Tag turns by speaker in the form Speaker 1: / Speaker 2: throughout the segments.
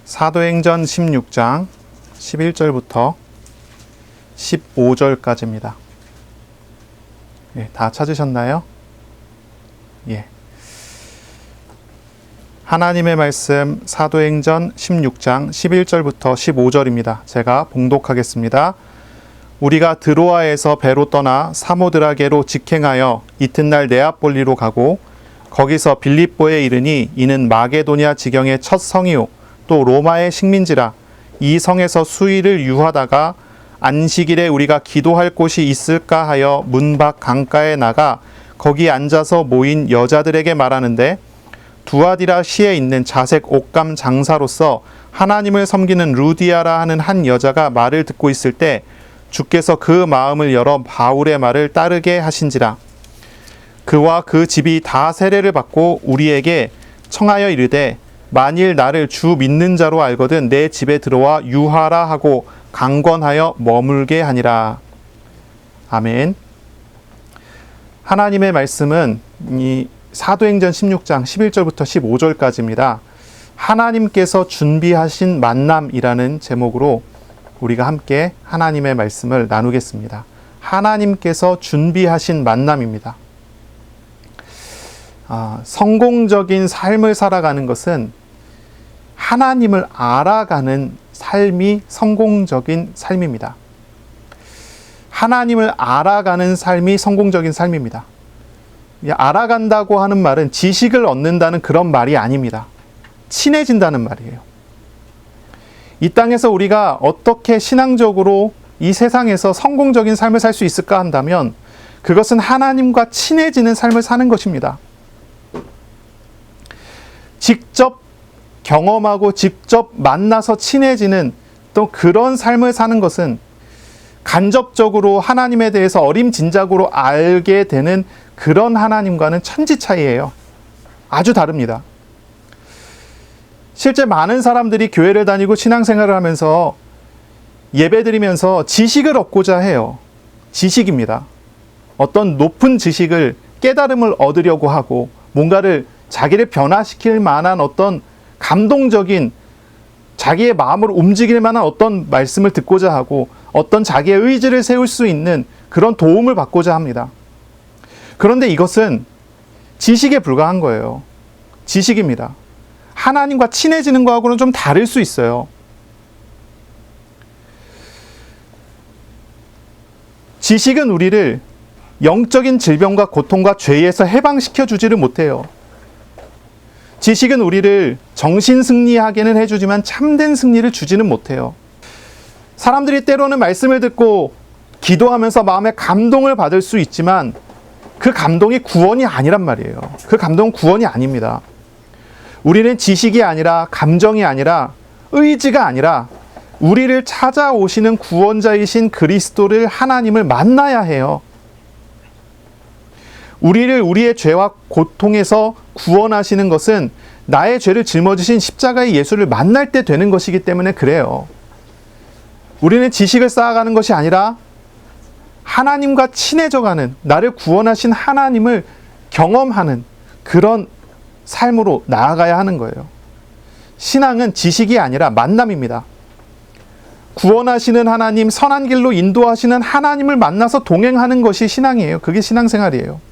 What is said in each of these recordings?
Speaker 1: 사도행전 16장 11절부터 15절까지입니다. 다 찾으셨나요? 예. 하나님의 말씀 사도행전 16장 11절부터 15절입니다. 제가 봉독하겠습니다. 우리가 드로아에서 배로 떠나 사모드라게로 직행하여 이튿날 네아폴리로 가고 거기서 빌립보에 이르니 이는 마게도냐 지경의 첫 성이요 또 로마의 식민지라. 이 성에서 수일을 유하다가 안식일에 우리가 기도할 곳이 있을까 하여 문 밖 강가에 나가 거기 앉아서 모인 여자들에게 말하는데 두아디라 시에 있는 자색 옷감 장사로서 하나님을 섬기는 루디아라 하는 한 여자가 말을 듣고 있을 때 주께서 그 마음을 열어 바울의 말을 따르게 하신지라. 그와 그 집이 다 세례를 받고 우리에게 청하여 이르되 만일 나를 주 믿는 자로 알거든 내 집에 들어와 유하라 하고 강권하여 머물게 하니라. 아멘. 하나님의 말씀은 이 사도행전 16장 11절부터 15절까지입니다. 하나님께서 준비하신 만남이라는 제목으로 우리가 함께 하나님의 말씀을 나누겠습니다. 하나님께서 준비하신 만남입니다. 성공적인 삶을 살아가는 것은 하나님을 알아가는 삶이 성공적인 삶입니다. 하나님을 알아가는 삶이 성공적인 삶입니다. 알아간다고 하는 말은 지식을 얻는다는 그런 말이 아닙니다. 친해진다는 말이에요. 이 땅에서 우리가 어떻게 신앙적으로 이 세상에서 성공적인 삶을 살 수 있을까 한다면 그것은 하나님과 친해지는 삶을 사는 것입니다. 직접 경험하고 직접 만나서 친해지는 또 그런 삶을 사는 것은 간접적으로 하나님에 대해서 어림짐작으로 알게 되는 그런 하나님과는 천지 차이예요. 아주 다릅니다. 실제 많은 사람들이 교회를 다니고 신앙생활을 하면서 예배드리면서 지식을 얻고자 해요. 지식입니다. 어떤 높은 지식을 깨달음을 얻으려고 하고 뭔가를 자기를 변화시킬 만한 어떤 감동적인 자기의 마음을 움직일 만한 어떤 말씀을 듣고자 하고 어떤 자기의 의지를 세울 수 있는 그런 도움을 받고자 합니다. 그런데 이것은 지식에 불과한 거예요. 지식입니다. 하나님과 친해지는 거하고는 좀 다를 수 있어요. 지식은 우리를 영적인 질병과 고통과 죄에서 해방시켜 주지를 못해요. 지식은 우리를 정신 승리하게는 해주지만 참된 승리를 주지는 못해요. 사람들이 때로는 말씀을 듣고 기도하면서 마음에 감동을 받을 수 있지만 그 감동이 구원이 아니란 말이에요. 그 감동은 구원이 아닙니다. 우리는 지식이 아니라 감정이 아니라 의지가 아니라 우리를 찾아오시는 구원자이신 그리스도를 하나님을 만나야 해요. 우리를 우리의 죄와 고통에서 구원하시는 것은 나의 죄를 짊어지신 십자가의 예수를 만날 때 되는 것이기 때문에 그래요. 우리는 지식을 쌓아가는 것이 아니라 하나님과 친해져가는, 나를 구원하신 하나님을 경험하는 그런 삶으로 나아가야 하는 거예요. 신앙은 지식이 아니라 만남입니다. 구원하시는 하나님, 선한 길로 인도하시는 하나님을 만나서 동행하는 것이 신앙이에요. 그게 신앙생활이에요.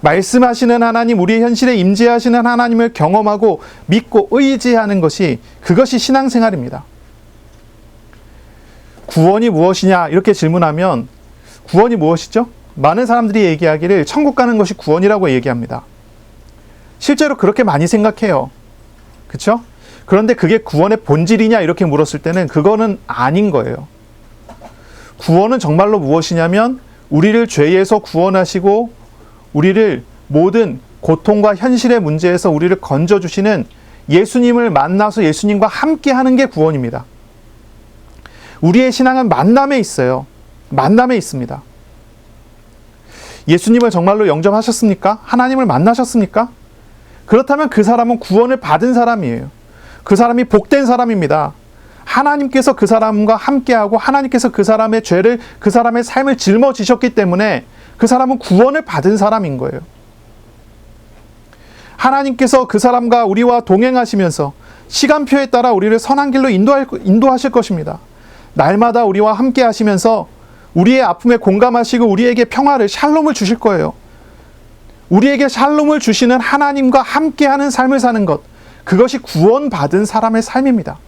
Speaker 1: 말씀하시는 하나님, 우리의 현실에 임재하시는 하나님을 경험하고 믿고 의지하는 것이 그것이 신앙생활입니다. 구원이 무엇이냐 이렇게 질문하면 구원이 무엇이죠? 많은 사람들이 얘기하기를 천국 가는 것이 구원이라고 얘기합니다. 실제로 그렇게 많이 생각해요. 그렇죠? 그런데 그게 구원의 본질이냐 이렇게 물었을 때는 그거는 아닌 거예요. 구원은 정말로 무엇이냐면 우리를 죄에서 구원하시고 우리를 모든 고통과 현실의 문제에서 우리를 건져주시는 예수님을 만나서 예수님과 함께 하는 게 구원입니다. 우리의 신앙은 만남에 있어요. 만남에 있습니다. 예수님을 정말로 영접하셨습니까? 하나님을 만나셨습니까? 그렇다면 그 사람은 구원을 받은 사람이에요. 그 사람이 복된 사람입니다. 하나님께서 그 사람과 함께하고 하나님께서 그 사람의 죄를, 그 사람의 삶을 짊어지셨기 때문에 그 사람은 구원을 받은 사람인 거예요. 하나님께서 그 사람과 우리와 동행하시면서 시간표에 따라 우리를 선한 길로 인도하실 것입니다. 날마다 우리와 함께 하시면서 우리의 아픔에 공감하시고 우리에게 평화를, 샬롬을 주실 거예요. 우리에게 샬롬을 주시는 하나님과 함께하는 삶을 사는 것, 그것이 구원받은 사람의 삶입니다.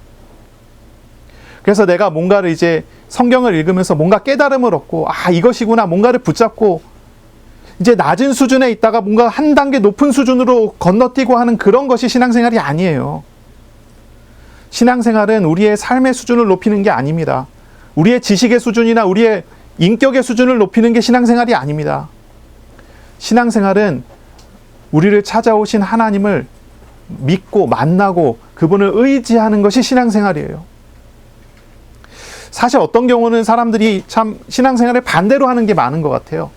Speaker 1: 그래서 내가 뭔가를 이제 성경을 읽으면서 뭔가 깨달음을 얻고, 이것이구나, 뭔가를 붙잡고 이제 낮은 수준에 있다가 뭔가 한 단계 높은 수준으로 건너뛰고 하는 그런 것이 신앙생활이 아니에요. 신앙생활은 우리의 삶의 수준을 높이는 게 아닙니다. 우리의 지식의 수준이나 우리의 인격의 수준을 높이는 게 신앙생활이 아닙니다. 신앙생활은 우리를 찾아오신 하나님을 믿고 만나고 그분을 의지하는 것이 신앙생활이에요. 사실 어떤 경우는 사람들이 참 신앙생활을 반대로 하는 게 많은 것 같아요.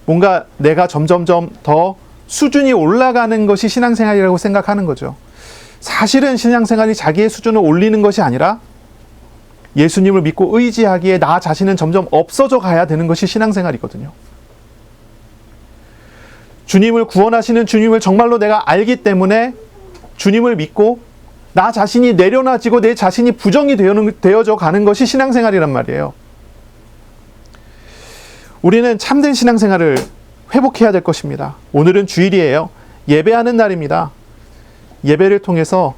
Speaker 1: 뭔가 내가 점점점 더 수준이 올라가는 것이 신앙생활이라고 생각하는 거죠. 사실은 신앙생활이 자기의 수준을 올리는 것이 아니라 예수님을 믿고 의지하기에 나 자신은 점점 없어져 가야 되는 것이 신앙생활이거든요. 주님을 구원하시는 주님을 정말로 내가 알기 때문에 주님을 믿고 나 자신이 내려놔지고 내 자신이 부정이 되어져 가는 것이 신앙생활이란 말이에요. 우리는 참된 신앙생활을 회복해야 될 것입니다. 오늘은 주일이에요. 예배하는 날입니다. 예배를 통해서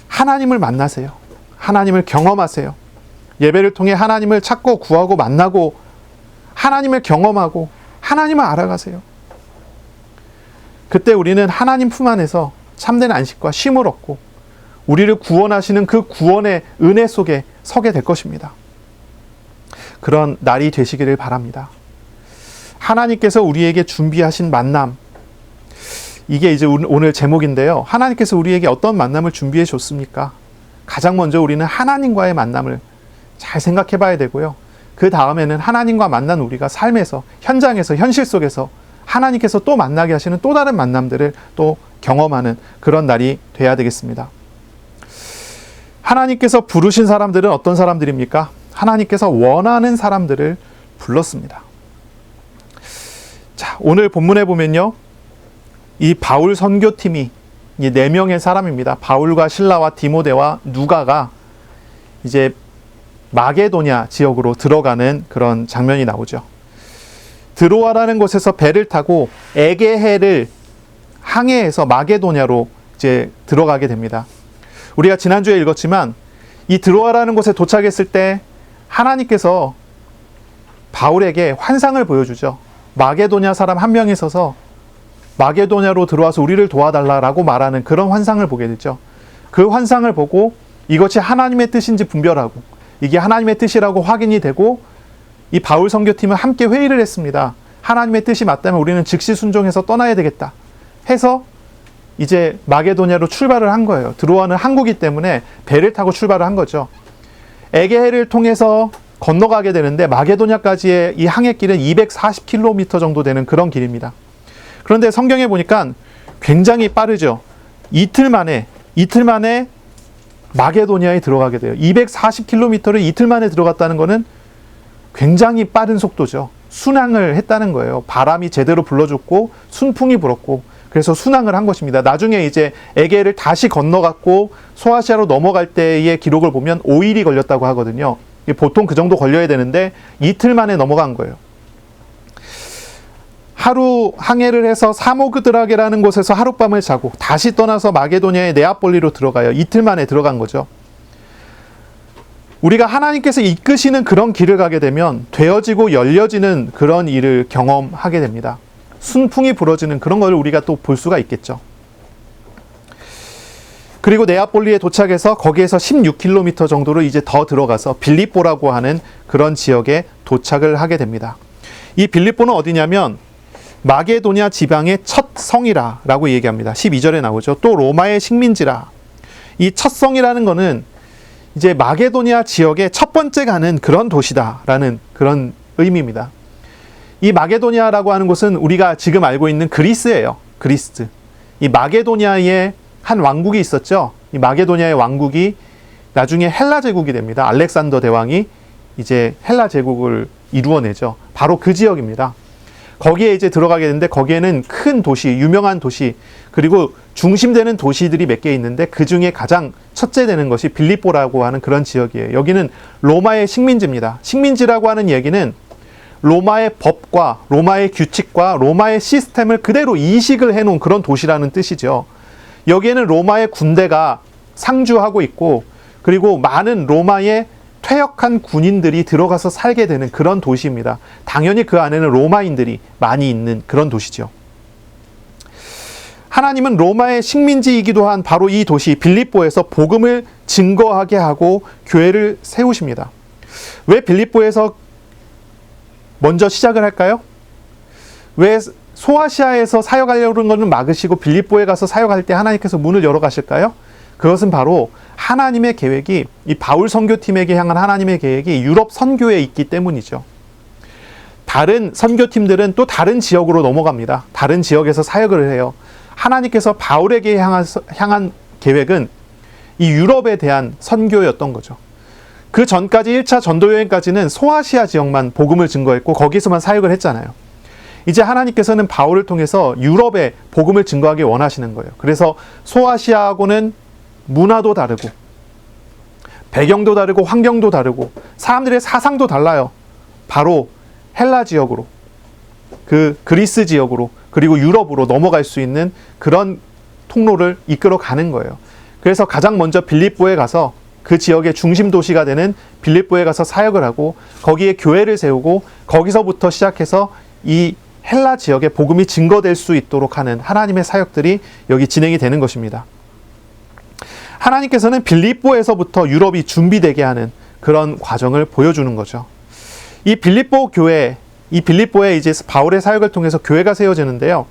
Speaker 1: 하나님을 만나세요. 하나님을 경험하세요. 예배를 통해 하나님을 찾고 구하고 만나고 하나님을 경험하고 하나님을 알아가세요. 그때 우리는 하나님 품 안에서 참된 안식과 쉼을 얻고 우리를 구원하시는 그 구원의 은혜 속에 서게 될 것입니다. 그런 날이 되시기를 바랍니다. 하나님께서 우리에게 준비하신 만남, 이게 이제 오늘 제목인데요. 하나님께서 우리에게 어떤 만남을 준비해 줬습니까? 가장 먼저 우리는 하나님과의 만남을 잘 생각해 봐야 되고요. 그 다음에는 하나님과 만난 우리가 삶에서, 현장에서, 현실 속에서 하나님께서 또 만나게 하시는 또 다른 만남들을 또 경험하는 그런 날이 돼야 되겠습니다. 하나님께서 부르신 사람들은 어떤 사람들입니까? 하나님께서 원하는 사람들을 불렀습니다. 자, 오늘 본문에 보면요. 이 바울 선교팀이 이 4명의 사람입니다. 바울과 실라와 디모데와 누가가 이제 마게도냐 지역으로 들어가는 그런 장면이 나오죠. 드로아라는 곳에서 배를 타고 에게해를 항해해서 마게도냐로 이제 들어가게 됩니다. 우리가 지난주에 읽었지만 이 드로아라는 곳에 도착했을 때 하나님께서 바울에게 환상을 보여주죠. 마게도냐 사람 한 명이 서서 마게도냐로 들어와서 우리를 도와달라라고 말하는 그런 환상을 보게 되죠. 그 환상을 보고 이것이 하나님의 뜻인지 분별하고 이게 하나님의 뜻이라고 확인이 되고 이 바울 선교팀은 함께 회의를 했습니다. 하나님의 뜻이 맞다면 우리는 즉시 순종해서 떠나야 되겠다 해서 이제 마게도냐로 출발을 한 거예요. 드로아는 항구기 때문에 배를 타고 출발을 한 거죠. 에게해를 통해서 건너가게 되는데 마게도냐까지의 이 항해길은 240km 정도 되는 그런 길입니다. 그런데 성경에 보니까 굉장히 빠르죠. 이틀 만에 마게도냐에 들어가게 돼요. 240km를 이틀 만에 들어갔다는 것은 굉장히 빠른 속도죠. 순항을 했다는 거예요. 바람이 제대로 불러줬고 순풍이 불었고 그래서 순항을 한 것입니다. 나중에 이제 에게를 다시 건너갔고 소아시아로 넘어갈 때의 기록을 보면 5일이 걸렸다고 하거든요. 보통 그 정도 걸려야 되는데 이틀 만에 넘어간 거예요. 하루 항해를 해서 사모그드라게라는 곳에서 하룻밤을 자고 다시 떠나서 마게도냐의 네아폴리로 들어가요. 이틀 만에 들어간 거죠. 우리가 하나님께서 이끄시는 그런 길을 가게 되면 되어지고 열려지는 그런 일을 경험하게 됩니다. 순풍이 불어지는 그런 걸 우리가 또 볼 수가 있겠죠. 그리고 네아폴리에 도착해서 거기에서 16km 정도로 이제 더 들어가서 빌립보라고 하는 그런 지역에 도착을 하게 됩니다. 이 빌립보는 어디냐면 마게도냐 지방의 첫 성이라고 얘기합니다. 12절에 나오죠. 또 로마의 식민지라. 이 첫 성이라는 거는 이제 마게도냐 지역의 첫 번째 가는 그런 도시다라는 그런 의미입니다. 이 마게도냐라고 하는 곳은 우리가 지금 알고 있는 그리스예요. 그리스. 이 마게도냐에 한 왕국이 있었죠. 이 마게도냐의 왕국이 나중에 헬라 제국이 됩니다. 알렉산더 대왕이 이제 헬라 제국을 이루어내죠. 바로 그 지역입니다. 거기에 이제 들어가게 되는데 거기에는 큰 도시, 유명한 도시, 그리고 중심되는 도시들이 몇 개 있는데 그 중에 가장 첫째 되는 것이 빌립보라고 하는 그런 지역이에요. 여기는 로마의 식민지입니다. 식민지라고 하는 얘기는 로마의 법과 로마의 규칙과 로마의 시스템을 그대로 이식을 해놓은 그런 도시라는 뜻이죠. 여기에는 로마의 군대가 상주하고 있고 그리고 많은 로마의 퇴역한 군인들이 들어가서 살게 되는 그런 도시입니다. 당연히 그 안에는 로마인들이 많이 있는 그런 도시죠. 하나님은 로마의 식민지이기도 한 바로 이 도시 빌립보에서 복음을 증거하게 하고 교회를 세우십니다. 왜 빌립보에서 먼저 시작을 할까요? 왜 소아시아에서 사역하려는 것은 막으시고 빌립보에 가서 사역할 때 하나님께서 문을 열어 가실까요? 그것은 바로 하나님의 계획이, 이 바울 선교팀에게 향한 하나님의 계획이 유럽 선교에 있기 때문이죠. 다른 선교팀들은 또 다른 지역으로 넘어갑니다. 다른 지역에서 사역을 해요. 하나님께서 바울에게 향한 계획은 이 유럽에 대한 선교였던 거죠. 그 전까지 1차 전도 여행까지는 소아시아 지역만 복음을 증거했고 거기서만 사역을 했잖아요. 이제 하나님께서는 바울을 통해서 유럽에 복음을 증거하기 원하시는 거예요. 그래서 소아시아하고는 문화도 다르고 배경도 다르고 환경도 다르고 사람들의 사상도 달라요. 바로 헬라 지역으로, 그 그리스 지역으로 그리고 유럽으로 넘어갈 수 있는 그런 통로를 이끌어 가는 거예요. 그래서 가장 먼저 빌립보에 가서 그 지역의 중심 도시가 되는 빌립보에 가서 사역을 하고 거기에 교회를 세우고 거기서부터 시작해서 이 헬라 지역에 복음이 증거될 수 있도록 하는 하나님의 사역들이 여기 진행이 되는 것입니다. 하나님께서는 빌립보에서부터 유럽이 준비되게 하는 그런 과정을 보여주는 거죠. 이 빌립보 교회, 이 빌립보에 이제 바울의 사역을 통해서 교회가 세워지는데요.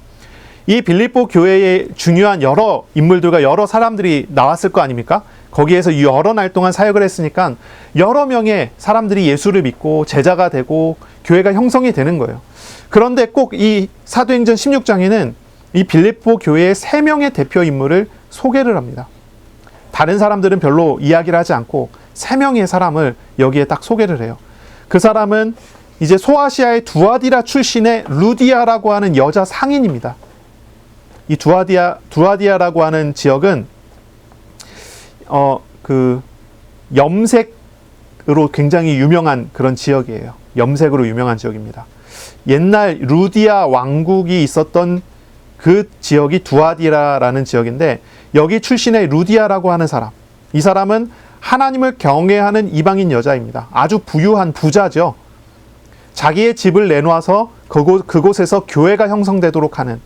Speaker 1: 이 빌립보 교회에 중요한 여러 인물들과 여러 사람들이 나왔을 거 아닙니까? 거기에서 여러 날 동안 사역을 했으니까 여러 명의 사람들이 예수를 믿고 제자가 되고 교회가 형성이 되는 거예요. 그런데 꼭 이 사도행전 16장에는 이 빌립보 교회의 3명의 대표 인물을 소개를 합니다. 다른 사람들은 별로 이야기를 하지 않고 3명의 사람을 여기에 딱 소개를 해요. 그 사람은 이제 소아시아의 두아디라 출신의 루디아라고 하는 여자 상인입니다. 이 두아디아라고 하는 지역은 그 염색으로 굉장히 유명한 그런 지역이에요. 염색으로 유명한 지역입니다. 옛날 루디아 왕국이 있었던 그 지역이 두아디라라는 지역인데 여기 출신의 루디아라고 하는 사람, 이 사람은 하나님을 경외하는 이방인 여자입니다. 아주 부유한 부자죠. 자기의 집을 내놓아서 그곳에서 교회가 형성되도록 하는,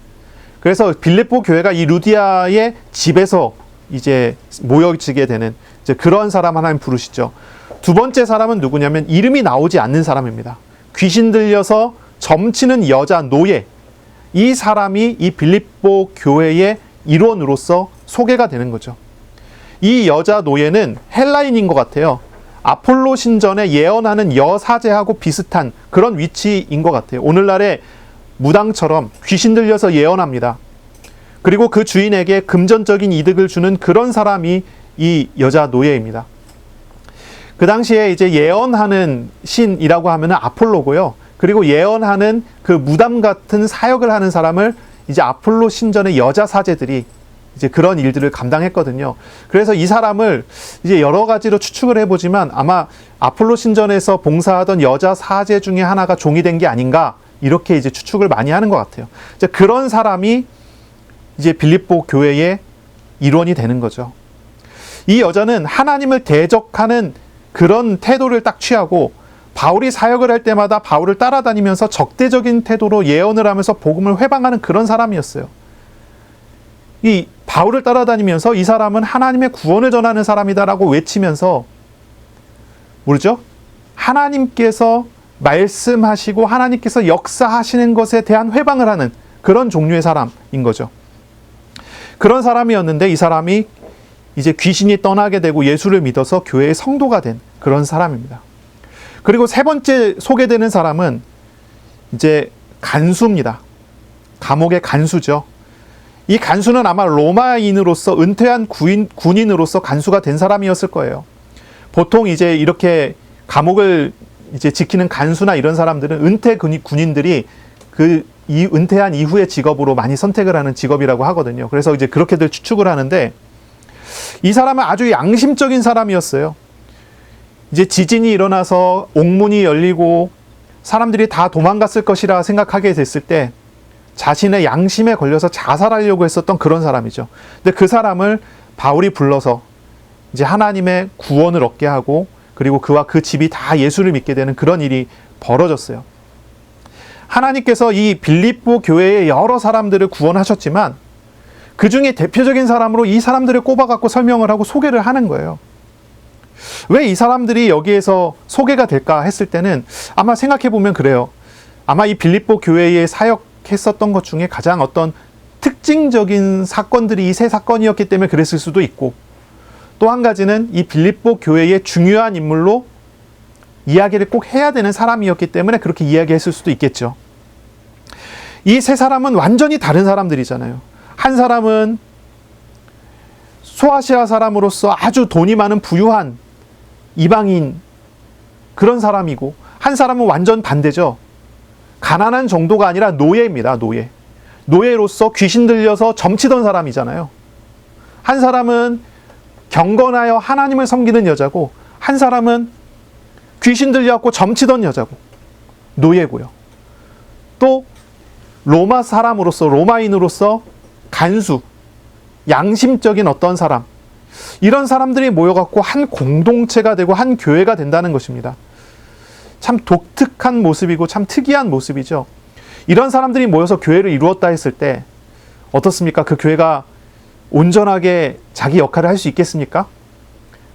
Speaker 1: 그래서 빌립보 교회가 이 루디아의 집에서 이제 모여지게 되는 이제 그런 사람 하나님 부르시죠. 두 번째 사람은 누구냐면 이름이 나오지 않는 사람입니다. 귀신 들려서 점치는 여자 노예, 이 사람이 이 빌립보 교회의 일원으로서 소개가 되는 거죠. 이 여자 노예는 헬라인인 것 같아요. 아폴로 신전에 예언하는 여사제하고 비슷한 그런 위치인 것 같아요. 오늘날의 무당처럼 귀신 들려서 예언합니다. 그리고 그 주인에게 금전적인 이득을 주는 그런 사람이 이 여자 노예입니다. 그 당시에 이제 예언하는 신이라고 하면은 아폴로고요. 그리고 예언하는 그 무당 같은 사역을 하는 사람을 이제 아폴로 신전의 여자 사제들이 이제 그런 일들을 감당했거든요. 그래서 이 사람을 이제 여러 가지로 추측을 해보지만 아마 아폴로 신전에서 봉사하던 여자 사제 중에 하나가 종이 된 게 아닌가, 이렇게 이제 추측을 많이 하는 것 같아요. 이제 그런 사람이 이제 빌립보 교회의 일원이 되는 거죠. 이 여자는 하나님을 대적하는 그런 태도를 딱 취하고 바울이 사역을 할 때마다 바울을 따라다니면서 적대적인 태도로 예언을 하면서 복음을 회방하는 그런 사람이었어요. 이 바울을 따라다니면서 이 사람은 하나님의 구원을 전하는 사람이다라고 외치면서 모르죠? 하나님께서 말씀하시고 하나님께서 역사하시는 것에 대한 회방을 하는 그런 종류의 사람인 거죠. 그런 사람이었는데 이 사람이 이제 귀신이 떠나게 되고 예수를 믿어서 교회의 성도가 된 그런 사람입니다. 그리고 세 번째 소개되는 사람은 이제 간수입니다. 감옥의 간수죠. 이 간수는 아마 로마인으로서 은퇴한 군인으로서 간수가 된 사람이었을 거예요. 보통 이제 이렇게 감옥을 이제 지키는 간수나 이런 사람들은 은퇴 군인들이 그 은퇴한 이후의 직업으로 많이 선택을 하는 직업이라고 하거든요. 그래서 이제 그렇게들 추측을 하는데, 이 사람은 아주 양심적인 사람이었어요. 이제 지진이 일어나서 옥문이 열리고 사람들이 다 도망갔을 것이라 생각하게 됐을 때 자신의 양심에 걸려서 자살하려고 했었던 그런 사람이죠. 근데 그 사람을 바울이 불러서 이제 하나님의 구원을 얻게 하고, 그리고 그와 그 집이 다 예수를 믿게 되는 그런 일이 벌어졌어요. 하나님께서 이 빌립보 교회의 여러 사람들을 구원하셨지만 그 중에 대표적인 사람으로 이 사람들을 꼽아갖고 설명을 하고 소개를 하는 거예요. 왜 이 사람들이 여기에서 소개가 될까 했을 때는 아마 생각해보면 그래요. 아마 이 빌립보 교회에 사역했었던 것 중에 가장 어떤 특징적인 사건들이 이 세 사건이었기 때문에 그랬을 수도 있고, 또 한 가지는 이 빌립보 교회의 중요한 인물로 이야기를 꼭 해야 되는 사람이었기 때문에 그렇게 이야기했을 수도 있겠죠. 이 세 사람은 완전히 다른 사람들이잖아요. 한 사람은 소아시아 사람으로서 아주 돈이 많은 부유한 이방인 그런 사람이고, 한 사람은 완전 반대죠. 가난한 정도가 아니라 노예입니다. 노예로서 귀신 들려서 점치던 사람이잖아요. 한 사람은 경건하여 하나님을 섬기는 여자고, 한 사람은 귀신 들려갖고 점치던 여자고 노예고요. 또 로마 사람으로서, 로마인으로서 간수, 양심적인 어떤 사람, 이런 사람들이 모여갖고 한 공동체가 되고 한 교회가 된다는 것입니다. 참 독특한 모습이고 참 특이한 모습이죠. 이런 사람들이 모여서 교회를 이루었다 했을 때 어떻습니까? 그 교회가 온전하게 자기 역할을 할 수 있겠습니까?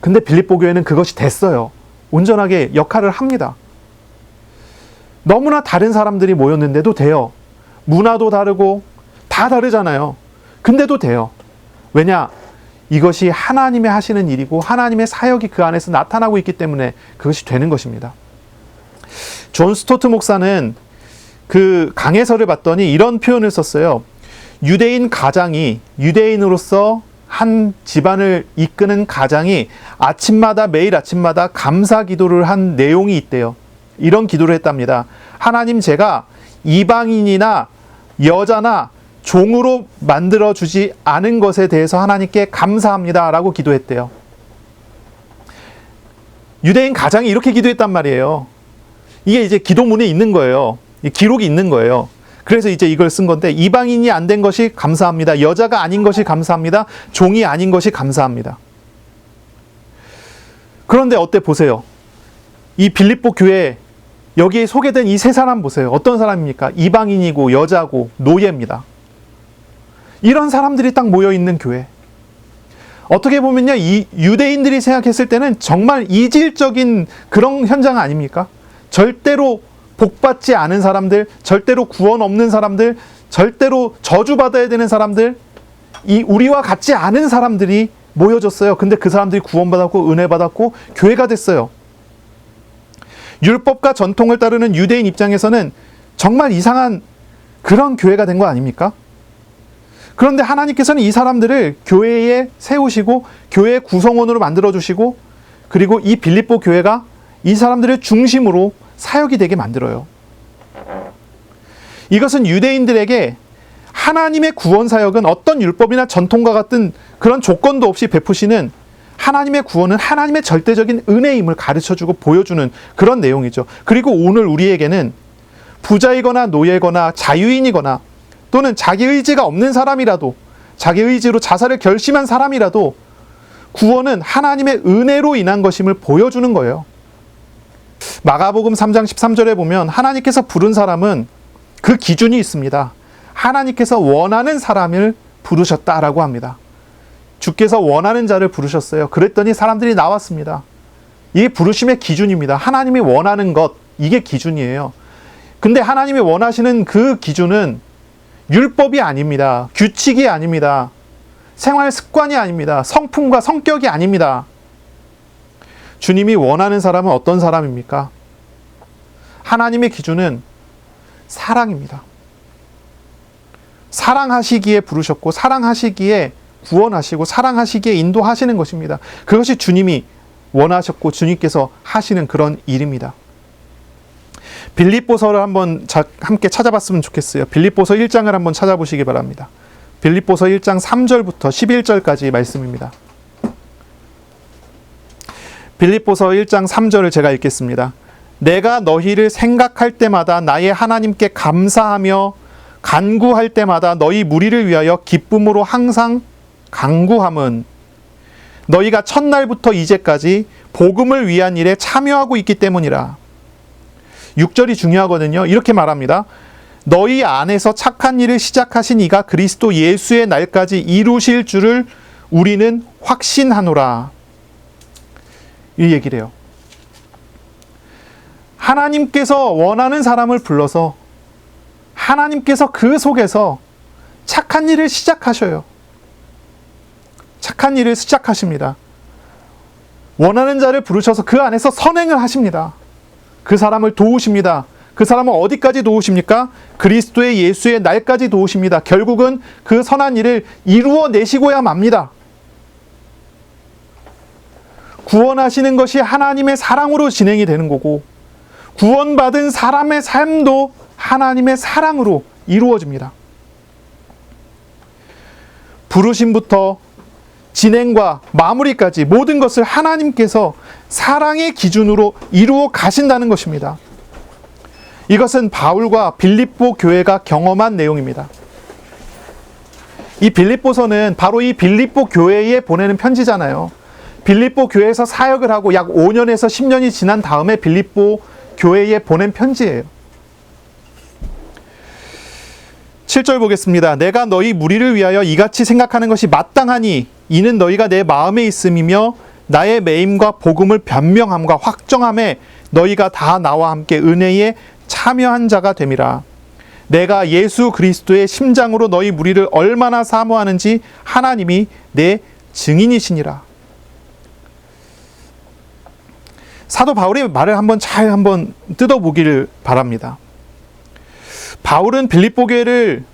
Speaker 1: 근데 빌립보 교회는 그것이 됐어요. 온전하게 역할을 합니다. 너무나 다른 사람들이 모였는데도 돼요. 문화도 다르고 다 다르잖아요. 근데도 돼요. 왜냐? 이것이 하나님의 하시는 일이고 하나님의 사역이 그 안에서 나타나고 있기 때문에 그것이 되는 것입니다. 존 스토트 목사는 그 강해설을 봤더니 이런 표현을 썼어요. 유대인 가장이, 유대인으로서 한 집안을 이끄는 가장이 매일 아침마다 감사 기도를 한 내용이 있대요. 이런 기도를 했답니다. 하나님, 제가 이방인이나 여자나 종으로 만들어주지 않은 것에 대해서 하나님께 감사합니다 라고 기도했대요. 유대인 가장이 이렇게 기도했단 말이에요. 이게 이제 기도문에 있는 거예요. 기록이 있는 거예요. 그래서 이제 이걸 쓴 건데, 이방인이 안 된 것이 감사합니다. 여자가 아닌 것이 감사합니다. 종이 아닌 것이 감사합니다. 그런데 어때 보세요. 이 빌립보 교회 여기에 소개된 이 세 사람 보세요. 어떤 사람입니까? 이방인이고 여자고 노예입니다. 이런 사람들이 딱 모여있는 교회. 어떻게 보면요, 이 유대인들이 생각했을 때는 정말 이질적인 그런 현장 아닙니까? 절대로 복받지 않은 사람들, 절대로 구원 없는 사람들, 절대로 저주받아야 되는 사람들, 이 우리와 같지 않은 사람들이 모여졌어요. 근데 그 사람들이 구원받았고 은혜 받았고 교회가 됐어요. 율법과 전통을 따르는 유대인 입장에서는 정말 이상한 그런 교회가 된 거 아닙니까? 그런데 하나님께서는 이 사람들을 교회에 세우시고 교회의 구성원으로 만들어주시고, 그리고 이 빌립보 교회가 이 사람들을 중심으로 사역이 되게 만들어요. 이것은 유대인들에게 하나님의 구원 사역은 어떤 율법이나 전통과 같은 그런 조건도 없이 베푸시는 하나님의 구원은 하나님의 절대적인 은혜임을 가르쳐주고 보여주는 그런 내용이죠. 그리고 오늘 우리에게는 부자이거나 노예거나 자유인이거나 또는 자기 의지가 없는 사람이라도, 자기 의지로 자살을 결심한 사람이라도 구원은 하나님의 은혜로 인한 것임을 보여주는 거예요. 마가복음 3장 13절에 보면 하나님께서 부른 사람은 그 기준이 있습니다. 하나님께서 원하는 사람을 부르셨다라고 합니다. 주께서 원하는 자를 부르셨어요. 그랬더니 사람들이 나왔습니다. 이게 부르심의 기준입니다. 하나님이 원하는 것, 이게 기준이에요. 근데 하나님이 원하시는 그 기준은 율법이 아닙니다. 규칙이 아닙니다. 생활 습관이 아닙니다. 성품과 성격이 아닙니다. 주님이 원하는 사람은 어떤 사람입니까? 하나님의 기준은 사랑입니다. 사랑하시기에 부르셨고, 사랑하시기에 구원하시고, 사랑하시기에 인도하시는 것입니다. 그것이 주님이 원하셨고 주님께서 하시는 그런 일입니다. 빌립보서를 한번 함께 찾아봤으면 좋겠어요. 빌립보서 1장을 한번 찾아보시기 바랍니다. 빌립보서 1장 3절부터 11절까지 말씀입니다. 빌립보서 1장 3절을 제가 읽겠습니다. 내가 너희를 생각할 때마다 나의 하나님께 감사하며 간구할 때마다 너희 무리를 위하여 기쁨으로 항상 간구함은 너희가 첫날부터 이제까지 복음을 위한 일에 참여하고 있기 때문이라. 6절이 중요하거든요. 이렇게 말합니다. 너희 안에서 착한 일을 시작하신 이가 그리스도 예수의 날까지 이루실 줄을 우리는 확신하노라. 이 얘기를 해요. 하나님께서 원하는 사람을 불러서 하나님께서 그 속에서 착한 일을 시작하셔요. 착한 일을 시작하십니다. 원하는 자를 부르셔서 그 안에서 선행을 하십니다. 그 사람을 도우십니다. 그 사람을 어디까지 도우십니까? 그리스도의 예수의 날까지 도우십니다. 결국은 그 선한 일을 이루어내시고야 맙니다. 구원하시는 것이 하나님의 사랑으로 진행이 되는 거고 구원받은 사람의 삶도 하나님의 사랑으로 이루어집니다. 부르심부터 진행과 마무리까지 모든 것을 하나님께서 사랑의 기준으로 이루어 가신다는 것입니다. 이것은 바울과 빌립보 교회가 경험한 내용입니다. 이 빌립보서는 바로 이 빌립보 교회에 보내는 편지잖아요. 빌립보 교회에서 사역을 하고 약 5년에서 10년이 지난 다음에 빌립보 교회에 보낸 편지예요. 7절 보겠습니다. 내가 너희 무리를 위하여 이같이 생각하는 것이 마땅하니 이는 너희가 내 마음에 있음이며 나의 매임과 복음을 변명함과 확정함에 너희가 다 나와 함께 은혜에 참여한 자가 됨이라. 내가 예수 그리스도의 심장으로 너희 무리를 얼마나 사모하는지 하나님이 내 증인이시니라. 사도 바울의 말을 잘 뜯어보기를 바랍니다. 바울은 빌립보 교회를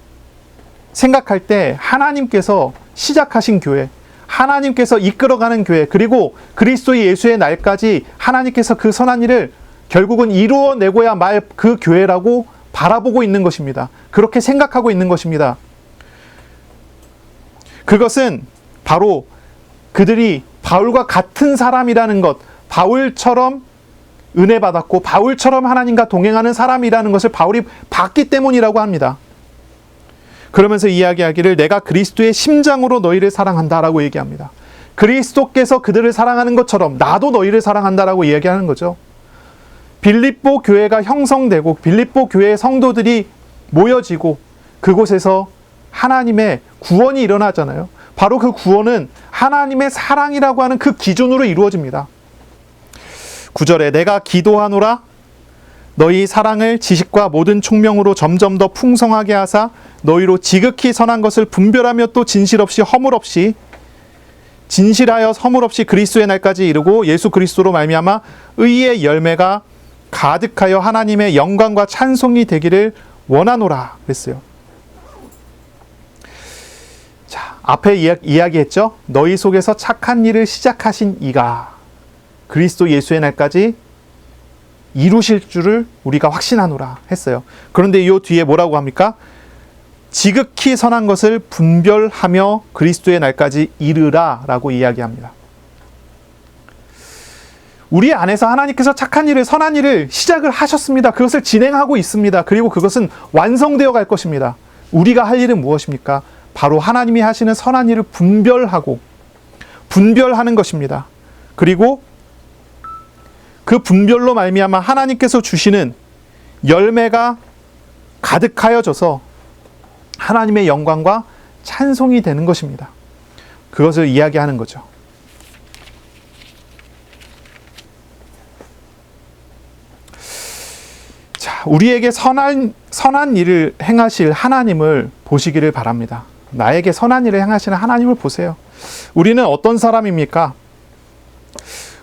Speaker 1: 생각할 때 하나님께서 시작하신 교회, 하나님께서 이끌어가는 교회, 그리고 그리스도의 예수의 날까지 하나님께서 그 선한 일을 결국은 이루어내고야 말 그 교회라고 바라보고 있는 것입니다. 그렇게 생각하고 있는 것입니다. 그것은 바로 그들이 바울과 같은 사람이라는 것, 바울처럼 은혜 받았고 바울처럼 하나님과 동행하는 사람이라는 것을 바울이 봤기 때문이라고 합니다. 그러면서 이야기하기를 내가 그리스도의 심장으로 너희를 사랑한다라고 얘기합니다. 그리스도께서 그들을 사랑하는 것처럼 나도 너희를 사랑한다라고 이야기하는 거죠. 빌립보 교회가 형성되고 빌립보 교회의 성도들이 모여지고 그곳에서 하나님의 구원이 일어나잖아요. 바로 그 구원은 하나님의 사랑이라고 하는 그 기준으로 이루어집니다. 9절에 내가 기도하노라 너희 사랑을 지식과 모든 총명으로 점점 더 풍성하게 하사 너희로 지극히 선한 것을 분별하며 또 진실하여 허물 없이 그리스도의 날까지 이르고 예수 그리스도로 말미암아 의의 열매가 가득하여 하나님의 영광과 찬송이 되기를 원하노라 그랬어요. 자, 앞에 이야기했죠. 너희 속에서 착한 일을 시작하신 이가 그리스도 예수의 날까지 이루실 줄을 우리가 확신하노라 했어요. 그런데 이 뒤에 뭐라고 합니까? 지극히 선한 것을 분별하며 그리스도의 날까지 이르라 라고 이야기합니다. 우리 안에서 하나님께서 착한 일을, 선한 일을 시작을 하셨습니다. 그것을 진행하고 있습니다. 그리고 그것은 완성되어 갈 것입니다. 우리가 할 일은 무엇입니까? 바로 하나님이 하시는 선한 일을 분별하는 것입니다. 그리고 그 분별로 말미암아 하나님께서 주시는 열매가 가득하여져서 하나님의 영광과 찬송이 되는 것입니다. 그것을 이야기하는 거죠. 자, 우리에게 선한 일을 행하실 하나님을 보시기를 바랍니다. 나에게 선한 일을 행하시는 하나님을 보세요. 우리는 어떤 사람입니까?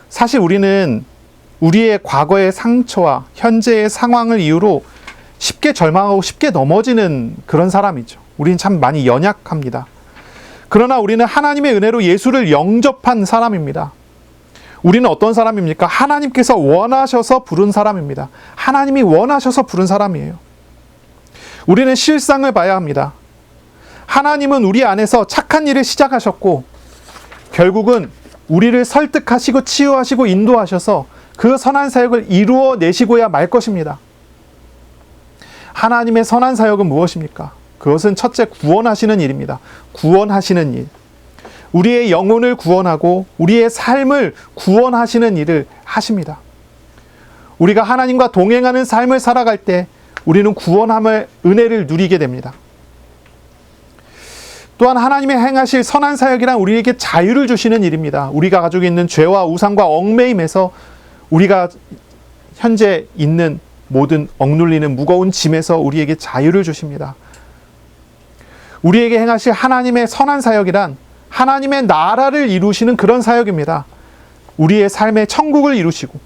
Speaker 1: 사실 우리는 우리의 과거의 상처와 현재의 상황을 이유로 쉽게 절망하고 쉽게 넘어지는 그런 사람이죠. 우리는 참 많이 연약합니다. 그러나 우리는 하나님의 은혜로 예수를 영접한 사람입니다. 우리는 어떤 사람입니까? 하나님께서 원하셔서 부른 사람입니다. 하나님이 원하셔서 부른 사람이에요. 우리는 실상을 봐야 합니다. 하나님은 우리 안에서 착한 일을 시작하셨고 결국은 우리를 설득하시고 치유하시고 인도하셔서 그 선한 사역을 이루어내시고야 말 것입니다. 하나님의 선한 사역은 무엇입니까? 그것은 첫째 구원하시는 일입니다. 구원하시는 일. 우리의 영혼을 구원하고 우리의 삶을 구원하시는 일을 하십니다. 우리가 하나님과 동행하는 삶을 살아갈 때 우리는 구원함의 은혜를 누리게 됩니다. 또한 하나님의 행하실 선한 사역이란 우리에게 자유를 주시는 일입니다. 우리가 가지고 있는 죄와 우상과 얽매임에서 우리가 현재 있는 모든 억눌리는 무거운 짐에서 우리에게 자유를 주십니다. 우리에게 행하실 하나님의 선한 사역이란 하나님의 나라를 이루시는 그런 사역입니다. 우리의 삶의 천국을 이루시고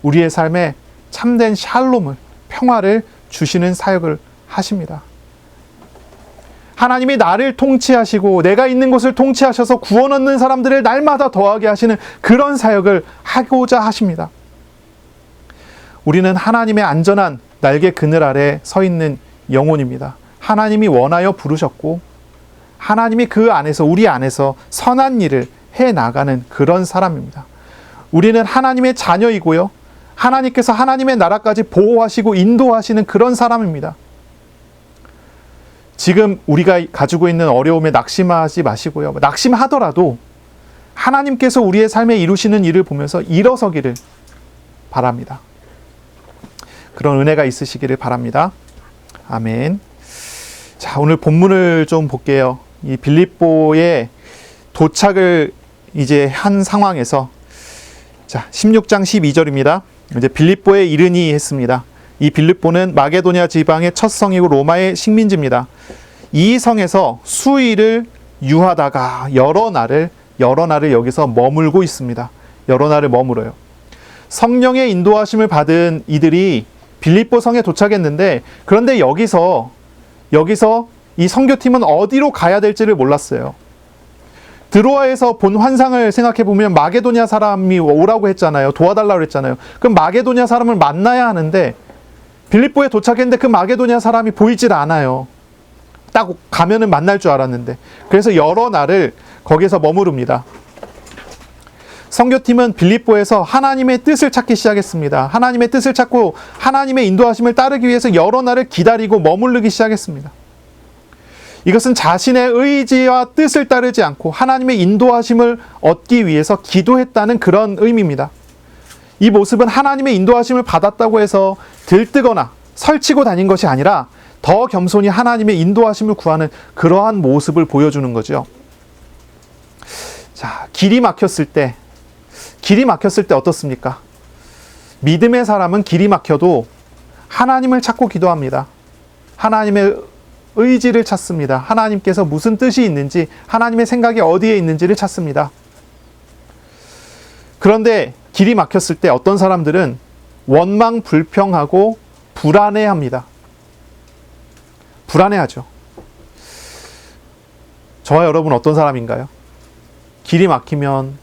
Speaker 1: 우리의 삶에 참된 샬롬을, 평화를 주시는 사역을 하십니다. 하나님이 나를 통치하시고 내가 있는 곳을 통치하셔서 구원 얻는 사람들을 날마다 더하게 하시는 그런 사역을 하고자 하십니다. 우리는 하나님의 안전한 날개 그늘 아래 서 있는 영혼입니다. 하나님이 원하여 부르셨고 하나님이 그 안에서 우리 안에서 선한 일을 해나가는 그런 사람입니다. 우리는 하나님의 자녀이고요. 하나님께서 하나님의 나라까지 보호하시고 인도하시는 그런 사람입니다. 지금 우리가 가지고 있는 어려움에 낙심하지 마시고요. 낙심하더라도 하나님께서 우리의 삶에 이루시는 일을 보면서 일어서기를 바랍니다. 그런 은혜가 있으시기를 바랍니다. 아멘. 자, 오늘 본문을 좀 볼게요. 이 빌립보에 도착을 이제 한 상황에서 자, 16장 12절입니다. 이제 빌립보에 이르니 했습니다. 이 빌립보는 마게도냐 지방의 첫 성이고 로마의 식민지입니다. 이 성에서 수일을 유하다가 여러 날을 여기서 머물고 있습니다. 여러 날을 머물어요. 성령의 인도하심을 받은 이들이 빌립보 성에 도착했는데 그런데 여기서 이 선교팀은 어디로 가야 될지를 몰랐어요. 드로아에서 본 환상을 생각해 보면 마게도냐 사람이 오라고 했잖아요. 도와달라고 했잖아요. 그럼 마게도냐 사람을 만나야 하는데 빌립보에 도착했는데 그 마게도냐 사람이 보이질 않아요. 딱 가면은 만날 줄 알았는데. 그래서 여러 날을 거기서 머무릅니다. 선교팀은 빌립보에서 하나님의 뜻을 찾기 시작했습니다. 하나님의 뜻을 찾고 하나님의 인도하심을 따르기 위해서 여러 날을 기다리고 머무르기 시작했습니다. 이것은 자신의 의지와 뜻을 따르지 않고 하나님의 인도하심을 얻기 위해서 기도했다는 그런 의미입니다. 이 모습은 하나님의 인도하심을 받았다고 해서 들뜨거나 설치고 다닌 것이 아니라 더 겸손히 하나님의 인도하심을 구하는 그러한 모습을 보여주는 거죠. 자, 길이 막혔을 때 어떻습니까? 믿음의 사람은 길이 막혀도 하나님을 찾고 기도합니다. 하나님의 의지를 찾습니다. 하나님께서 무슨 뜻이 있는지, 하나님의 생각이 어디에 있는지를 찾습니다. 그런데 길이 막혔을 때 어떤 사람들은 원망 불평하고 불안해합니다. 불안해하죠. 저와 여러분 어떤 사람인가요? 길이 막히면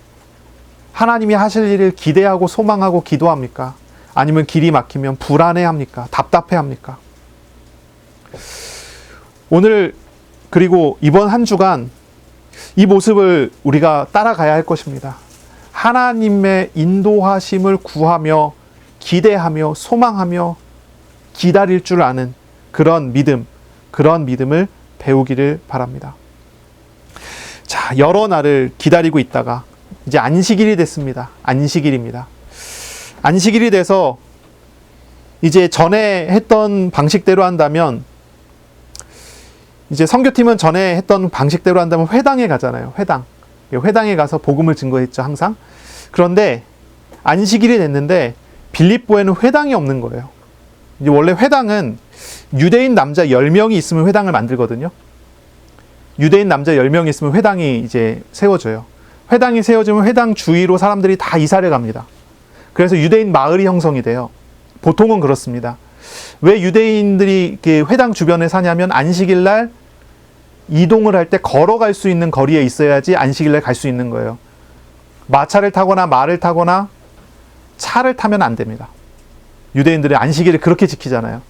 Speaker 1: 하나님이 하실 일을 기대하고 소망하고 기도합니까? 아니면 길이 막히면 불안해합니까? 답답해합니까? 오늘 그리고 이번 한 주간 이 모습을 우리가 따라가야 할 것입니다. 하나님의 인도하심을 구하며 기대하며 소망하며 기다릴 줄 아는 그런 믿음을 배우기를 바랍니다. 자, 여러 날을 기다리고 있다가 이제 안식일이 됐습니다. 안식일입니다. 안식일이 돼서 이제 전에 했던 방식대로 한다면 이제 선교팀은 전에 했던 방식대로 한다면 회당에 가잖아요. 회당에 가서 복음을 증거했죠, 항상. 그런데 안식일이 됐는데 빌립보에는 회당이 없는 거예요. 이제 원래 회당은 유대인 남자 10명이 있으면 회당을 만들거든요. 유대인 남자 10명이 있으면 회당이 이제 세워져요. 회당이 세워지면 회당 주위로 사람들이 다 이사를 갑니다. 그래서 유대인 마을이 형성이 돼요. 보통은 그렇습니다. 왜 유대인들이 회당 주변에 사냐면 안식일 날 이동을 할 때 걸어갈 수 있는 거리에 있어야지 안식일 날 갈 수 있는 거예요. 마차를 타거나 말을 타거나 차를 타면 안 됩니다. 유대인들의 안식일을 그렇게 지키잖아요.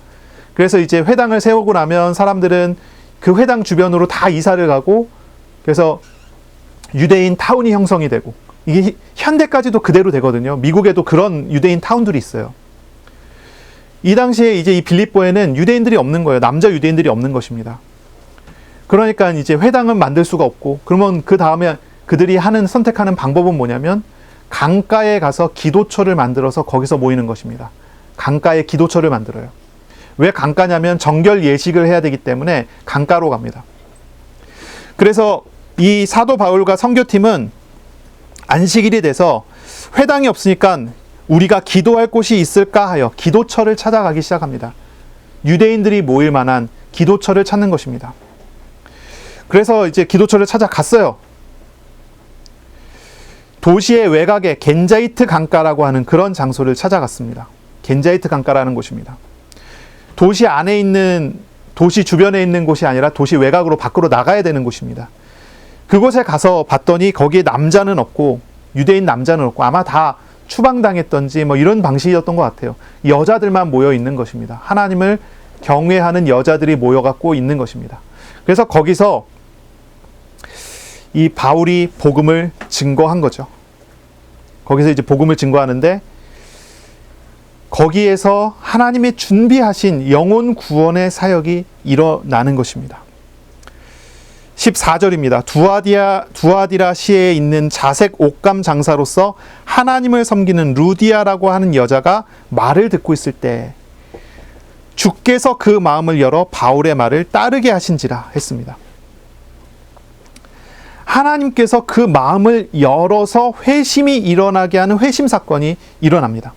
Speaker 1: 그래서 이제 회당을 세우고 나면 사람들은 그 회당 주변으로 다 이사를 가고, 그래서 유대인 타운이 형성이 되고, 이게 현대까지도 그대로 되거든요. 미국에도 그런 유대인 타운들이 있어요. 이 당시에 이제 이 빌립보에는 유대인들이 없는 거예요. 남자 유대인들이 없는 것입니다. 그러니까 이제 회당은 만들 수가 없고, 그러면 그 다음에 그들이 선택하는 방법은 뭐냐면 강가에 가서 기도처를 만들어서 거기서 모이는 것입니다. 강가에 기도처를 만들어요. 왜 강가냐면 정결 예식을 해야 되기 때문에 강가로 갑니다. 그래서 이 사도 바울과 선교팀은 안식일이 돼서 회당이 없으니까 우리가 기도할 곳이 있을까 하여 기도처를 찾아가기 시작합니다. 유대인들이 모일 만한 기도처를 찾는 것입니다. 그래서 이제 기도처를 찾아갔어요. 도시의 외곽에 겐자이트 강가라고 하는 그런 장소를 찾아갔습니다. 겐자이트 강가라는 곳입니다. 도시 안에 있는, 도시 주변에 있는 곳이 아니라 도시 외곽으로 밖으로 나가야 되는 곳입니다. 그곳에 가서 봤더니 거기에 남자는 없고, 유대인 남자는 없고, 아마 다 추방당했던지 뭐 이런 방식이었던 것 같아요. 여자들만 모여 있는 것입니다. 하나님을 경외하는 여자들이 모여갖고 있는 것입니다. 그래서 거기서 이 바울이 복음을 증거한 거죠. 거기서 이제 복음을 증거하는데, 거기에서 하나님의 준비하신 영혼 구원의 사역이 일어나는 것입니다. 14절입니다. 두아디라 시에 있는 자색 옷감 장사로서 하나님을 섬기는 루디아라고 하는 여자가 말을 듣고 있을 때 주께서 그 마음을 열어 바울의 말을 따르게 하신지라 했습니다. 하나님께서 그 마음을 열어서 회심이 일어나게 하는 회심 사건이 일어납니다.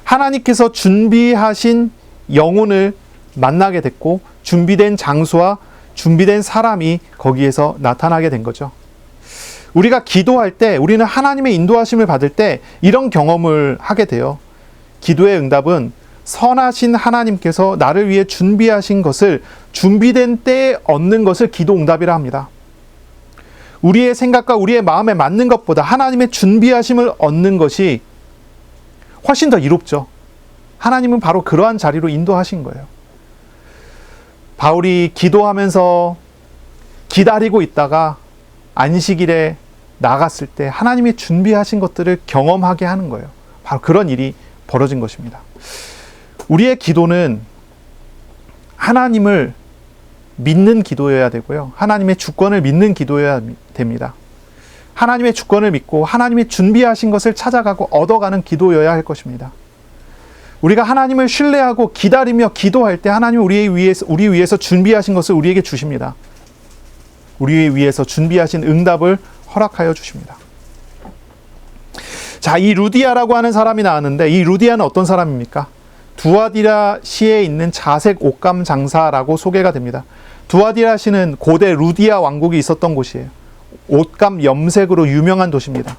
Speaker 1: 하나님께서 준비하신 영혼을 만나게 됐고, 준비된 장소와 준비된 사람이 거기에서 나타나게 된 거죠. 우리가 기도할 때, 우리는 하나님의 인도하심을 받을 때 이런 경험을 하게 돼요. 기도의 응답은 선하신 하나님께서 나를 위해 준비하신 것을, 준비된 때에 얻는 것을 기도 응답이라 합니다. 우리의 생각과 우리의 마음에 맞는 것보다 하나님의 준비하심을 얻는 것이 훨씬 더 이롭죠. 하나님은 바로 그러한 자리로 인도하신 거예요. 바울이 기도하면서 기다리고 있다가 안식일에 나갔을 때 하나님이 준비하신 것들을 경험하게 하는 거예요. 바로 그런 일이 벌어진 것입니다. 우리의 기도는 하나님을 믿는 기도여야 되고요. 하나님의 주권을 믿는 기도여야 됩니다. 하나님의 주권을 믿고 하나님이 준비하신 것을 찾아가고 얻어가는 기도여야 할 것입니다. 우리가 하나님을 신뢰하고 기다리며 기도할 때 하나님은 우리 위해서 준비하신 것을 우리에게 주십니다. 우리 위해서 준비하신 응답을 허락하여 주십니다. 자, 이 루디아라고 하는 사람이 나왔는데, 이 루디아는 어떤 사람입니까? 두아디라 시에 있는 자색 옷감 장사라고 소개가 됩니다. 두아디라 시는 고대 루디아 왕국이 있었던 곳이에요. 옷감 염색으로 유명한 도시입니다.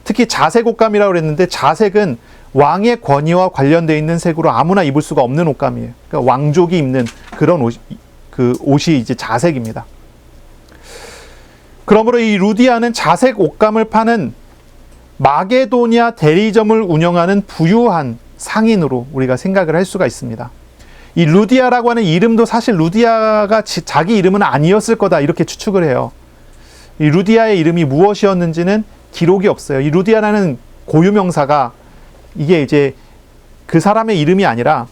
Speaker 1: 특히 자색 옷감이라고 그랬는데, 자색은 왕의 권위와 관련되어 있는 색으로 아무나 입을 수가 없는 옷감이에요. 그러니까 왕족이 입는 그런 옷이 이제 자색입니다. 그러므로 이 루디아는 자색 옷감을 파는 마게도니아 대리점을 운영하는 부유한 상인으로 우리가 생각을 할 수가 있습니다. 이 루디아라고 하는 이름도 사실 루디아가 자기 이름은 아니었을 거다, 이렇게 추측을 해요. 이 루디아의 이름이 무엇이었는지는 기록이 없어요. 이 루디아라는 고유명사가 이게 이제 그 사람의 이름이 아니라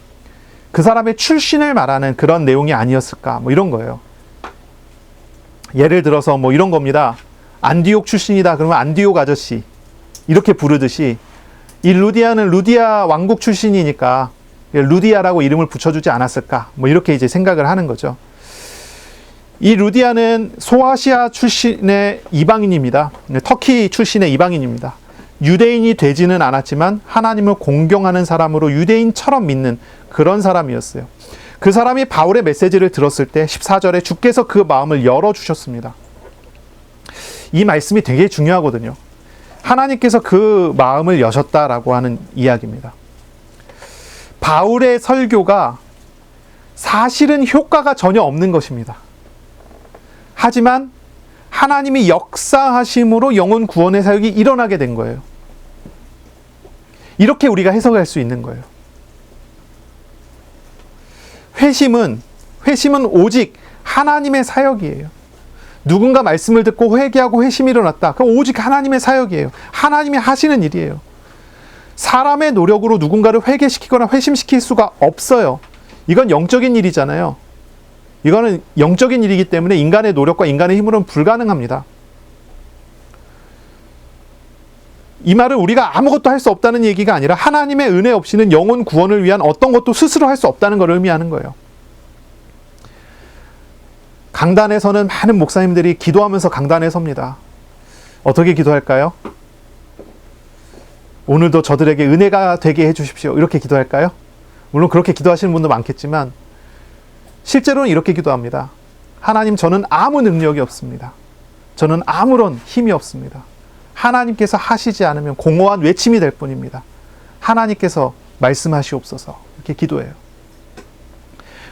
Speaker 1: 그 사람의 출신을 말하는 그런 내용이 아니었을까, 뭐 이런 거예요. 예를 들어서 뭐 이런 겁니다. 안디옥 출신이다 그러면 안디옥 아저씨 이렇게 부르듯이, 이 루디아는 루디아 왕국 출신이니까 루디아라고 이름을 붙여주지 않았을까, 뭐 이렇게 이제 생각을 하는 거죠. 이 루디아는 소아시아 출신의 이방인입니다. 터키 출신의 이방인입니다. 유대인이 되지는 않았지만 하나님을 공경하는 사람으로 유대인처럼 믿는 그런 사람이었어요. 그 사람이 바울의 메시지를 들었을 때 14절에 주께서 그 마음을 열어주셨습니다. 이 말씀이 되게 중요하거든요. 하나님께서 그 마음을 여셨다라고 하는 이야기입니다. 바울의 설교가 사실은 효과가 전혀 없는 것입니다. 하지만 하나님이 역사하심으로 영혼 구원의 사역이 일어나게 된 거예요. 이렇게 우리가 해석할 수 있는 거예요. 회심은 오직 하나님의 사역이에요. 누군가 말씀을 듣고 회개하고 회심이 일어났다. 그럼 오직 하나님의 사역이에요. 하나님이 하시는 일이에요. 사람의 노력으로 누군가를 회개시키거나 회심시킬 수가 없어요. 이건 영적인 일이잖아요. 이거는 영적인 일이기 때문에 인간의 노력과 인간의 힘으로는 불가능합니다. 이 말은 우리가 아무것도 할 수 없다는 얘기가 아니라 하나님의 은혜 없이는 영혼 구원을 위한 어떤 것도 스스로 할 수 없다는 걸 의미하는 거예요. 강단에서는 많은 목사님들이 기도하면서 강단에 섭니다. 어떻게 기도할까요? 오늘도 저들에게 은혜가 되게 해주십시오. 이렇게 기도할까요? 물론 그렇게 기도하시는 분도 많겠지만 실제로는 이렇게 기도합니다. 하나님, 저는 아무 능력이 없습니다. 저는 아무런 힘이 없습니다. 하나님께서 하시지 않으면 공허한 외침이 될 뿐입니다. 하나님께서 말씀하시옵소서. 이렇게 기도해요.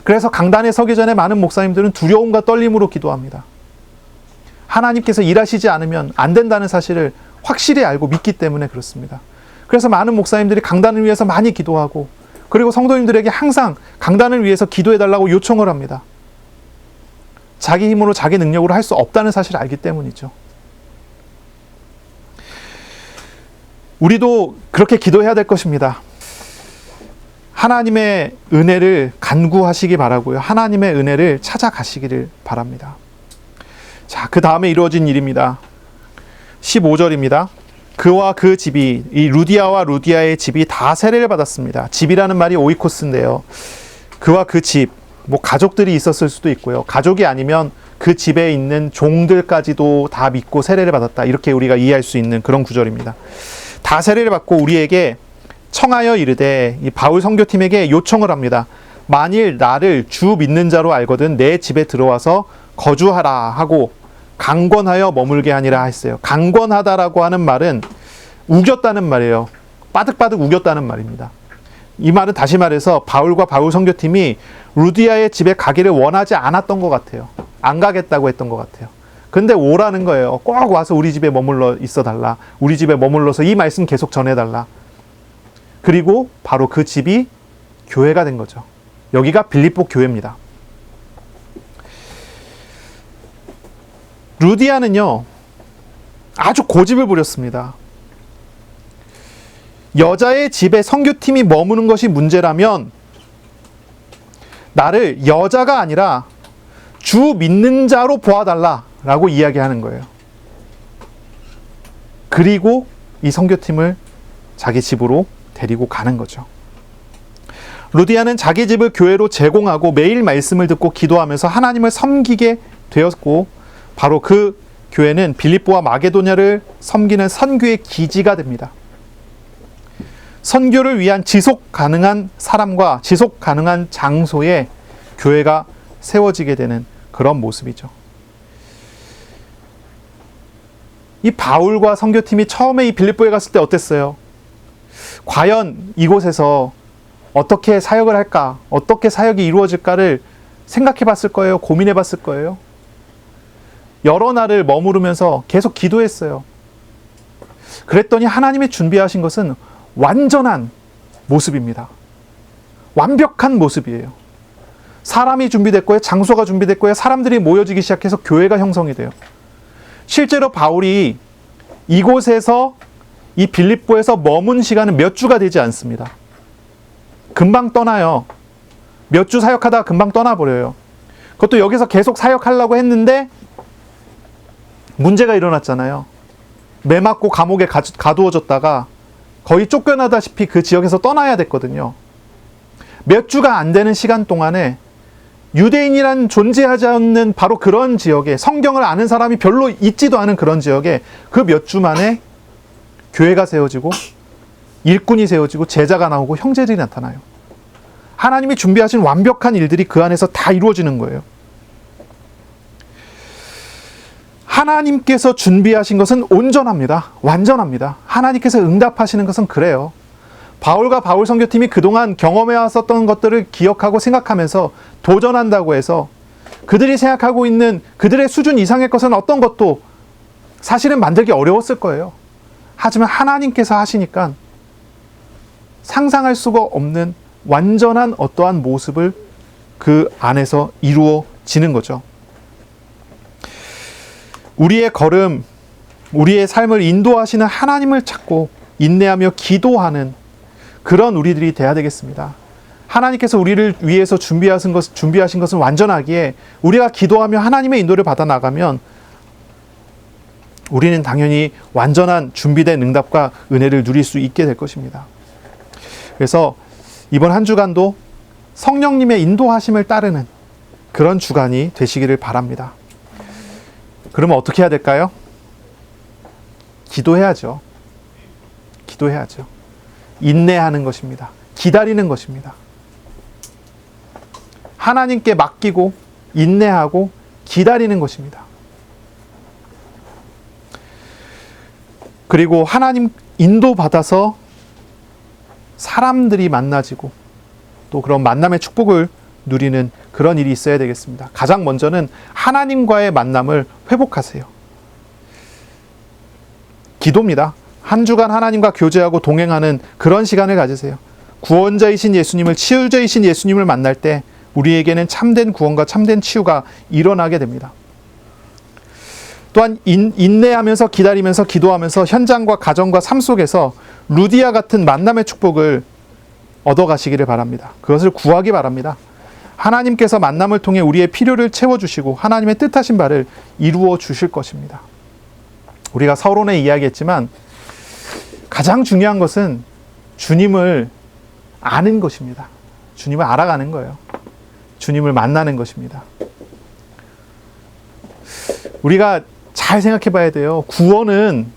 Speaker 1: 그래서 강단에 서기 전에 많은 목사님들은 두려움과 떨림으로 기도합니다. 하나님께서 일하시지 않으면 안 된다는 사실을 확실히 알고 믿기 때문에 그렇습니다. 그래서 많은 목사님들이 강단을 위해서 많이 기도하고, 그리고 성도님들에게 항상 강단을 위해서 기도해달라고 요청을 합니다. 자기 힘으로 자기 능력으로 할 수 없다는 사실을 알기 때문이죠. 우리도 그렇게 기도해야 될 것입니다. 하나님의 은혜를 간구하시기 바라고요. 하나님의 은혜를 찾아가시기를 바랍니다. 자, 그 다음에 이루어진 일입니다. 15절입니다. 그와 그 집이, 이 루디아와 루디아의 집이 다 세례를 받았습니다. 집이라는 말이 오이코스인데요. 그와 그 집, 뭐 가족들이 있었을 수도 있고요. 가족이 아니면 그 집에 있는 종들까지도 다 믿고 세례를 받았다. 이렇게 우리가 이해할 수 있는 그런 구절입니다. 다 세례를 받고 우리에게 청하여 이르되, 이 바울 선교팀에게 요청을 합니다. 만일 나를 주 믿는 자로 알거든 내 집에 들어와서 거주하라 하고 강권하여 머물게 하니라 했어요. 강권하다라고 하는 말은 우겼다는 말이에요. 빠득빠득 우겼다는 말입니다. 이 말은 다시 말해서 바울과 바울 선교팀이 루디아의 집에 가기를 원하지 않았던 것 같아요. 안 가겠다고 했던 것 같아요. 근데 오라는 거예요. 꼭 와서 우리 집에 머물러 있어 달라. 우리 집에 머물러서 이 말씀 계속 전해달라. 그리고 바로 그 집이 교회가 된 거죠. 여기가 빌립보 교회입니다. 루디아는요, 아주 고집을 부렸습니다. 여자의 집에 선교팀이 머무는 것이 문제라면 나를 여자가 아니라 주 믿는 자로 보아달라라고 이야기하는 거예요. 그리고 이 선교팀을 자기 집으로 데리고 가는 거죠. 루디아는 자기 집을 교회로 제공하고 매일 말씀을 듣고 기도하면서 하나님을 섬기게 되었고, 바로 그 교회는 빌립보와 마게도냐를 섬기는 선교의 기지가 됩니다. 선교를 위한 지속 가능한 사람과 지속 가능한 장소에 교회가 세워지게 되는 그런 모습이죠. 이 바울과 선교팀이 처음에 이 빌립보에 갔을 때 어땠어요? 과연 이곳에서 어떻게 사역을 할까? 어떻게 사역이 이루어질까를 생각해 봤을 거예요? 고민해 봤을 거예요? 여러 날을 머무르면서 계속 기도했어요. 그랬더니 하나님이 준비하신 것은 완전한 모습입니다. 완벽한 모습이에요. 사람이 준비됐고요. 장소가 준비됐고요. 사람들이 모여지기 시작해서 교회가 형성이 돼요. 실제로 바울이 이곳에서 이 빌립보에서 머문 시간은 몇 주가 되지 않습니다. 금방 떠나요. 몇 주 사역하다가 금방 떠나버려요. 그것도 여기서 계속 사역하려고 했는데 문제가 일어났잖아요. 매 맞고 감옥에 가두어졌다가 거의 쫓겨나다시피 그 지역에서 떠나야 됐거든요. 몇 주가 안 되는 시간 동안에 유대인이란 존재하지 않는 바로 그런 지역에, 성경을 아는 사람이 별로 있지도 않은 그런 지역에 그 몇 주 만에 교회가 세워지고 일꾼이 세워지고 제자가 나오고 형제들이 나타나요. 하나님이 준비하신 완벽한 일들이 그 안에서 다 이루어지는 거예요. 하나님께서 준비하신 것은 온전합니다. 완전합니다. 하나님께서 응답하시는 것은 그래요. 바울과 바울 선교팀이 그동안 경험해 왔었던 것들을 기억하고 생각하면서 도전한다고 해서 그들이 생각하고 있는 그들의 수준 이상의 것은 어떤 것도 사실은 만들기 어려웠을 거예요. 하지만 하나님께서 하시니까 상상할 수가 없는 완전한 어떠한 모습을 그 안에서 이루어지는 거죠. 우리의 걸음, 우리의 삶을 인도하시는 하나님을 찾고 인내하며 기도하는 그런 우리들이 돼야 되겠습니다. 하나님께서 우리를 위해서 준비하신 것은 완전하기에 우리가 기도하며 하나님의 인도를 받아 나가면 우리는 당연히 완전한 준비된 응답과 은혜를 누릴 수 있게 될 것입니다. 그래서 이번 한 주간도 성령님의 인도하심을 따르는 그런 주간이 되시기를 바랍니다. 그러면 어떻게 해야 될까요? 기도해야죠. 기도해야죠. 인내하는 것입니다. 기다리는 것입니다. 하나님께 맡기고 인내하고 기다리는 것입니다. 그리고 하나님 인도받아서 사람들이 만나지고 또 그런 만남의 축복을 누리는 그런 일이 있어야 되겠습니다. 가장 먼저는 하나님과의 만남을 회복하세요. 기도입니다. 한 주간 하나님과 교제하고 동행하는 그런 시간을 가지세요. 구원자이신 예수님을, 치유자이신 예수님을 만날 때 우리에게는 참된 구원과 참된 치유가 일어나게 됩니다. 또한 인내하면서 기다리면서 기도하면서 현장과 가정과 삶 속에서 루디아 같은 만남의 축복을 얻어가시기를 바랍니다. 그것을 구하기 바랍니다. 하나님께서 만남을 통해 우리의 필요를 채워주시고 하나님의 뜻하신 바를 이루어 주실 것입니다. 우리가 서론에 이야기했지만 가장 중요한 것은 주님을 아는 것입니다. 주님을 알아가는 거예요. 주님을 만나는 것입니다. 우리가 잘 생각해 봐야 돼요. 구원은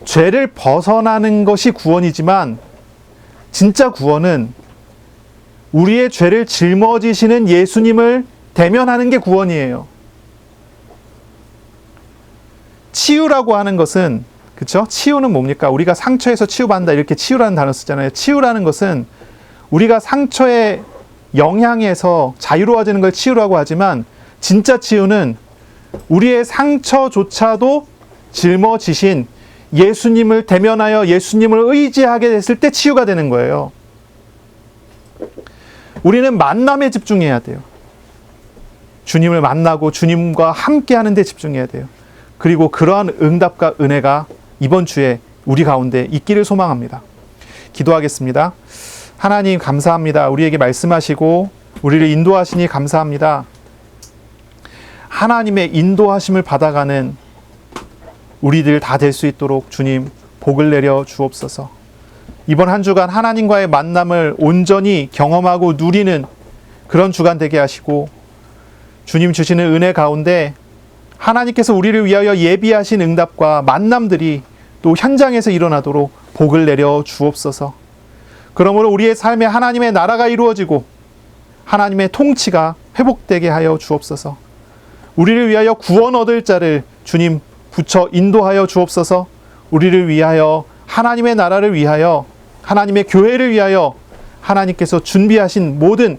Speaker 1: 죄를 벗어나는 것이 구원이지만 진짜 구원은 우리의 죄를 짊어지시는 예수님을 대면하는 게 구원이에요. 치유라고 하는 것은, 그렇죠? 치유는 뭡니까? 우리가 상처에서 치유받는다 이렇게 치유라는 단어 쓰잖아요. 치유라는 것은 우리가 상처의 영향에서 자유로워지는 걸 치유라고 하지만 진짜 치유는 우리의 상처조차도 짊어지신 예수님을 대면하여 예수님을 의지하게 됐을 때 치유가 되는 거예요. 우리는 만남에 집중해야 돼요. 주님을 만나고 주님과 함께 하는 데 집중해야 돼요. 그리고 그러한 응답과 은혜가 이번 주에 우리 가운데 있기를 소망합니다. 기도하겠습니다. 하나님 감사합니다. 우리에게 말씀하시고 우리를 인도하시니 감사합니다. 하나님의 인도하심을 받아가는 우리들 다 될 수 있도록 주님 복을 내려 주옵소서. 이번 한 주간 하나님과의 만남을 온전히 경험하고 누리는 그런 주간 되게 하시고 주님 주시는 은혜 가운데 하나님께서 우리를 위하여 예비하신 응답과 만남들이 또 현장에서 일어나도록 복을 내려 주옵소서. 그러므로 우리의 삶에 하나님의 나라가 이루어지고 하나님의 통치가 회복되게 하여 주옵소서. 우리를 위하여 구원 얻을 자를 주님 붙여 인도하여 주옵소서. 우리를 위하여 하나님의 나라를 위하여 하나님의 교회를 위하여 하나님께서 준비하신 모든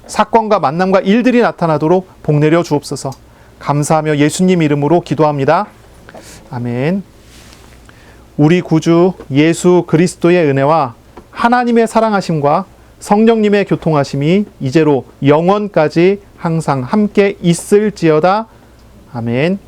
Speaker 1: 사건과 만남과 일들이 나타나도록 복 내려 주옵소서. 감사하며 예수님 이름으로 기도합니다. 아멘. 우리 구주 예수 그리스도의 은혜와 하나님의 사랑하심과 성령님의 교통하심이 이제로 영원까지 항상 함께 있을지어다. 아멘.